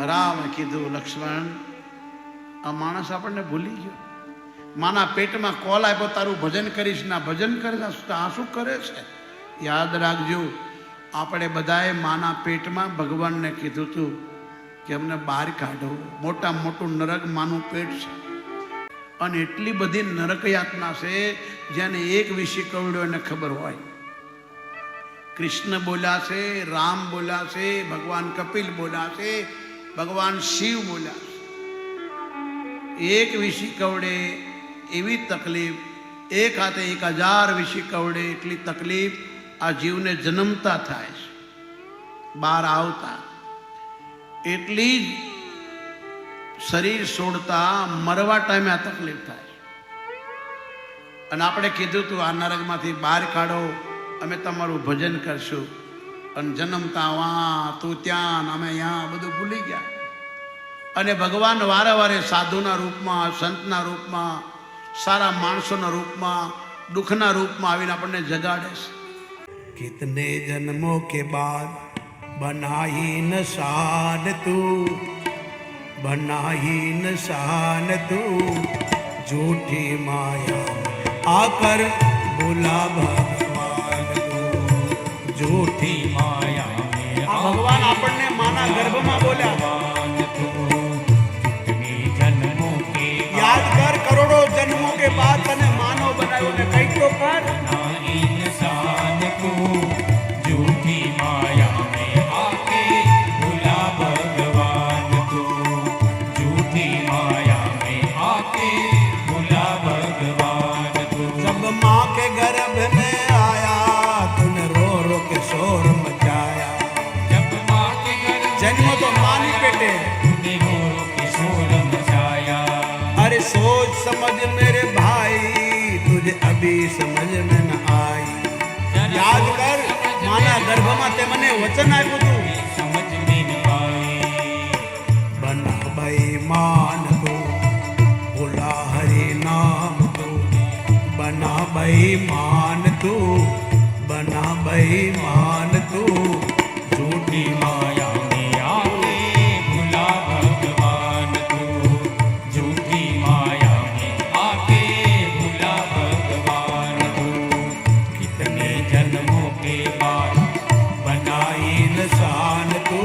રામે કીધું, લક્ષ્મણ, આ માણસ આપણને ભૂલી ગયો. માના પેટમાં કોલ આપ્યો, તારું ભજન કરીશ ના ભજન કરે આ શું કરે છે? યાદ રાખજો, આપણે બધાએ માના પેટમાં ભગવાનને કીધું હતું કે અમને બહાર કાઢો. મોટામાં મોટું નરક માનું પેટ છે, અને એટલી બધી નરક યાતના છે જેને એક વિષય કવડ્યો એને ખબર હોય. કૃષ્ણ બોલ્યા છે, રામ બોલ્યા છે, ભગવાન કપિલ બોલ્યા છે, ભગવાન શિવ બોલ્યા છે. એક વિષય કવડે એવી તકલીફ, એક હાથે 1000 વિષય કવડે એટલી તકલીફ આ જીવને જન્મતા થાય છે, બહાર આવતા. એટલી જ શરીર છોડતા મરવા ટાઈમે આ તકલીફ થાય છે. અને આપણે કીધું તું આ નરકમાંથી બહાર કાઢો, અમે તમારું ભજન કરશું. અને જન્મતા વાં તું ત્યાં, અમે અહીંયા, બધું ભૂલી ગયા. અને ભગવાન વારે વારે સાધુના રૂપમાં, સંતના રૂપમાં, સારા માણસોના રૂપમાં, દુઃખના રૂપમાં આવીને આપણને જગાડે છે. કિતને જન્મો કે બાદ બનાઈ નશાન તું, बनाई न शान तू, झूठी माया आकर बोला भगवान तू, झूठी माया भगवान આપણને માના ગર્ભમાં બોલ્યા. कितने जन्मों के याद कर, करोड़ों जन्मों के बाद तने मानव बनायो ने कई तो कर. बनाई न शान तू, झूठी माया में आके बोला भगवान तू, झूठी माया में आके बोला भगवान तू. जब माँ के गर्भ में आया तूने रो रो के शोर मचाया. जब माँ के गर्भ जन्म तो मानी पेटे तूने रो रो के शोर मचाया. अरे सोच समझ मेरे भाई तुझे अभी समझ में न आई. याद कर, माना गर्भમાં તે મને વચન આપ્યું હતું, સમજ में न आई. बना बेईमान तो बोला हरि नाम तो, बना बेईमान तो, बना बेईमान तो, झूठी माया में आके भुला भगवान तो, झूठी माया में आके भुला भगवान तो. कितने जन्मों के बाद बनाई न शान तू,